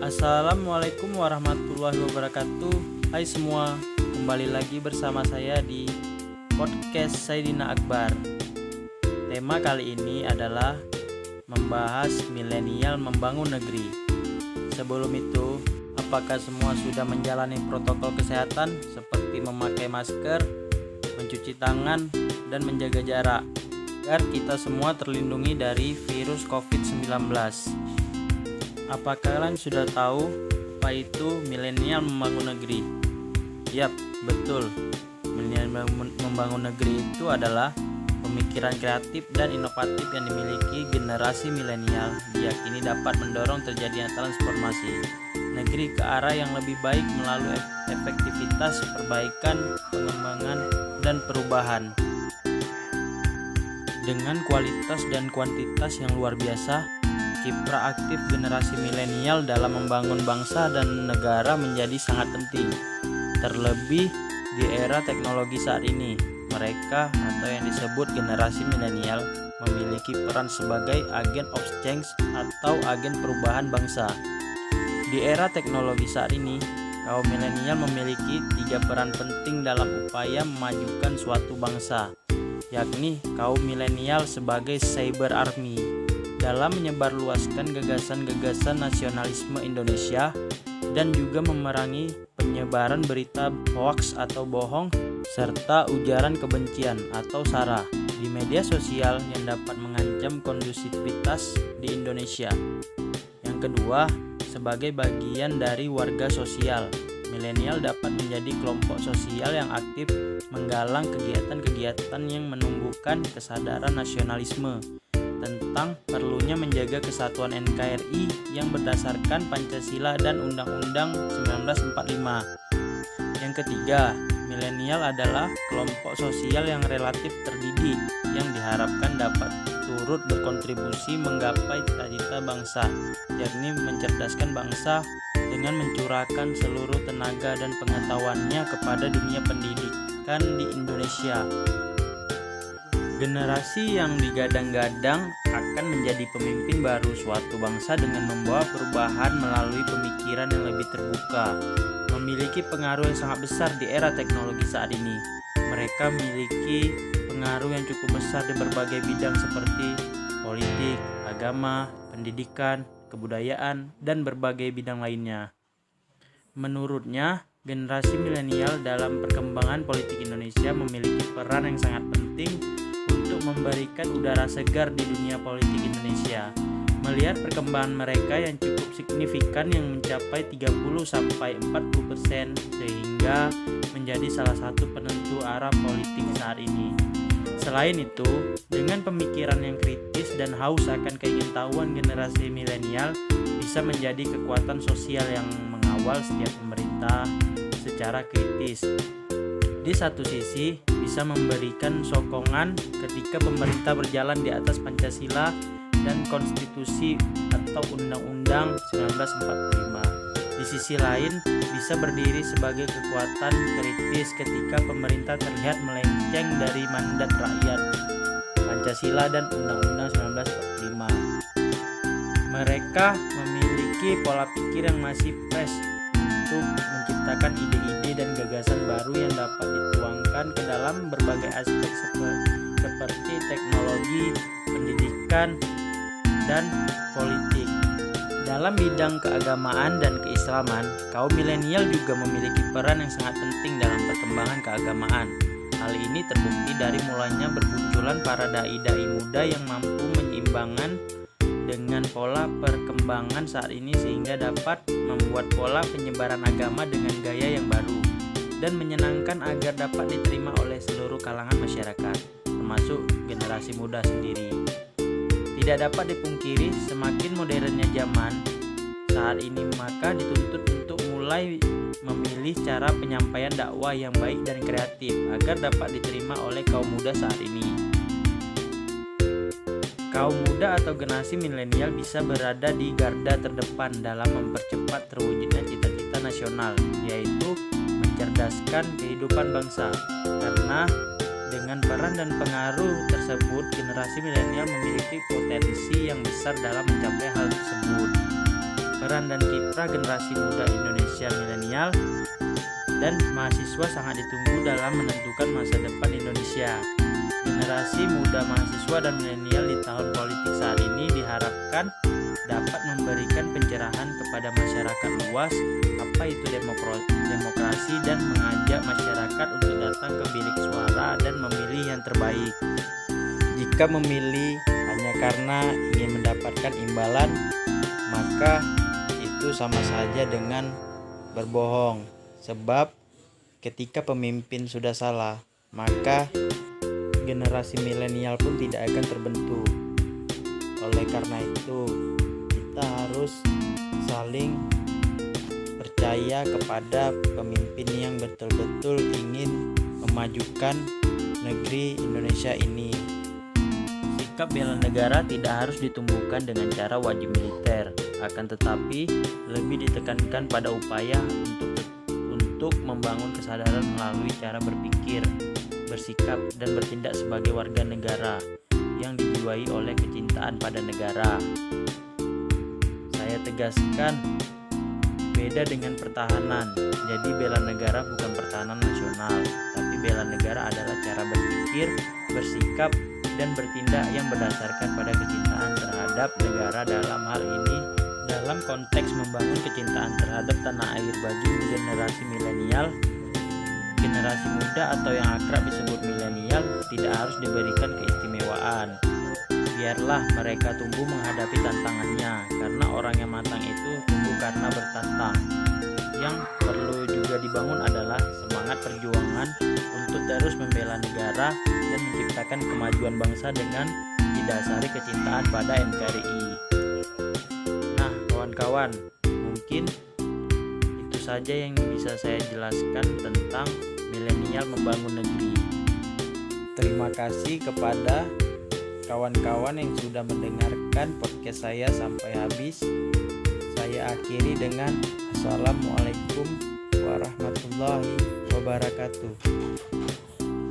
Assalamualaikum warahmatullahi wabarakatuh. Hai semua, kembali lagi bersama saya di podcast Saidina Akbar. Tema kali ini adalah membahas milenial membangun negeri. Sebelum itu, apakah semua sudah menjalani protokol kesehatan seperti memakai masker, mencuci tangan, dan menjaga jarak agar kita semua terlindungi dari virus COVID-19? Apakah kalian sudah tahu apa itu milenial membangun negeri? Yap, betul. Milenial membangun negeri itu adalah pemikiran kreatif dan inovatif yang dimiliki generasi milenial, diyakini dapat mendorong terjadinya transformasi negeri ke arah yang lebih baik melalui efektivitas perbaikan, pengembangan, dan perubahan. Dengan kualitas dan kuantitas yang luar biasa, kiprah aktif generasi milenial dalam membangun bangsa dan negara menjadi sangat penting. Terlebih di era teknologi saat ini, mereka atau yang disebut generasi milenial memiliki peran sebagai agen of change atau agen perubahan bangsa. Di era teknologi saat ini, kaum milenial memiliki 3 peran penting dalam upaya memajukan suatu bangsa, yakni kaum milenial sebagai cyber army dalam menyebarluaskan gagasan-gagasan nasionalisme Indonesia dan juga memerangi penyebaran berita hoaks atau bohong serta ujaran kebencian atau SARA di media sosial yang dapat mengancam kondusivitas di Indonesia. Yang kedua, sebagai bagian dari warga sosial, milenial dapat menjadi kelompok sosial yang aktif menggalang kegiatan-kegiatan yang menumbuhkan kesadaran nasionalisme tentang perlunya menjaga kesatuan NKRI yang berdasarkan Pancasila dan Undang-Undang 1945. Yang ketiga, milenial adalah kelompok sosial yang relatif terdidik yang diharapkan dapat turut berkontribusi menggapai cita-cita bangsa, yakni mencerdaskan bangsa dengan mencurahkan seluruh tenaga dan pengetahuannya kepada dunia pendidikan di Indonesia. Generasi yang digadang-gadang akan menjadi pemimpin baru suatu bangsa dengan membawa perubahan melalui pemikiran yang lebih terbuka, memiliki pengaruh yang sangat besar di era teknologi saat ini. Mereka memiliki pengaruh yang cukup besar di berbagai bidang seperti politik, agama, pendidikan, kebudayaan, dan berbagai bidang lainnya. Menurutnya, generasi milenial dalam perkembangan politik Indonesia memiliki peran yang sangat penting untuk memberikan udara segar di dunia politik Indonesia. Melihat perkembangan mereka yang cukup signifikan yang mencapai 30-40% sehingga menjadi salah satu penentu arah politik saat ini. Selain itu, dengan pemikiran yang kritis dan haus akan keingintahuan, generasi milenial bisa menjadi kekuatan sosial yang mengawal setiap pemerintah secara kritis. Di satu sisi, bisa memberikan sokongan ketika pemerintah berjalan di atas Pancasila dan Konstitusi atau Undang-Undang 1945. Di sisi lain, bisa berdiri sebagai kekuatan kritis ketika pemerintah terlihat melenceng dari mandat rakyat, Pancasila dan Undang-Undang 1945. Mereka memiliki pola pikir yang masih fresh untuk menciptakan ide-ide dan gagasan baru yang dapat dituangkan ke dalam berbagai aspek seperti teknologi, pendidikan, dan politik. Dalam bidang keagamaan dan keislaman, kaum milenial juga memiliki peran yang sangat penting dalam perkembangan keagamaan. Hal ini terbukti dari mulanya bermunculan para dai-dai muda yang mampu menyeimbangkan dengan pola perkembangan saat ini sehingga dapat membuat pola penyebaran agama dengan gaya yang baru dan menyenangkan agar dapat diterima oleh seluruh kalangan masyarakat, termasuk generasi muda sendiri. Tidak dapat dipungkiri, semakin modernnya zaman saat ini maka dituntut untuk mulai memilih cara penyampaian dakwah yang baik dan kreatif agar dapat diterima oleh kaum muda saat ini. Kaum muda atau generasi milenial bisa berada di garda terdepan dalam mempercepat terwujudnya cita-cita nasional, yaitu mencerdaskan kehidupan bangsa. Karena dengan peran dan pengaruh tersebut, generasi milenial memiliki potensi yang besar dalam mencapai hal tersebut. peran dan kiprah generasi muda Indonesia milenial dan mahasiswa sangat ditunggu dalam menentukan masa depan Indonesia. Generasi muda mahasiswa dan milenial di tahun politik saat ini diharapkan dapat memberikan pencerahan kepada masyarakat luas apa itu demokrasi dan mengajak masyarakat untuk datang ke bilik suara dan memilih yang terbaik. Jika memilih hanya karena ingin mendapatkan imbalan, maka itu sama saja dengan berbohong. Sebab ketika pemimpin sudah salah, maka generasi milenial pun tidak akan terbentuk. Oleh karena itu, kita harus saling percaya kepada pemimpin yang betul-betul ingin memajukan negeri Indonesia ini. Sikap bela negara tidak harus ditumbuhkan dengan cara wajib militer, akan tetapi lebih ditekankan pada upaya untuk membangun kesadaran melalui cara berpikir, bersikap, dan bertindak sebagai warga negara yang dijiwai oleh kecintaan pada negara. Saya tegaskan, beda dengan pertahanan. Jadi bela negara bukan pertahanan nasional, tapi bela negara adalah cara berpikir, bersikap, dan bertindak yang berdasarkan pada kecintaan terhadap negara, dalam hal ini dalam konteks membangun kecintaan terhadap tanah air bagi generasi milenial. Generasi muda atau yang akrab disebut milenial tidak harus diberikan keistimewaan. Biarlah mereka tumbuh menghadapi tantangannya, karena orang yang matang itu tumbuh karena bertantang. Yang perlu juga dibangun adalah semangat perjuangan untuk terus membela negara dan menciptakan kemajuan bangsa dengan didasari kecintaan pada NKRI. Nah, kawan-kawan, mungkin itu saja yang bisa saya jelaskan tentang milenial membangun negeri. Terima kasih kepada kawan-kawan yang sudah mendengarkan podcast saya sampai habis. Saya akhiri dengan Assalamualaikum warahmatullahi wabarakatuh.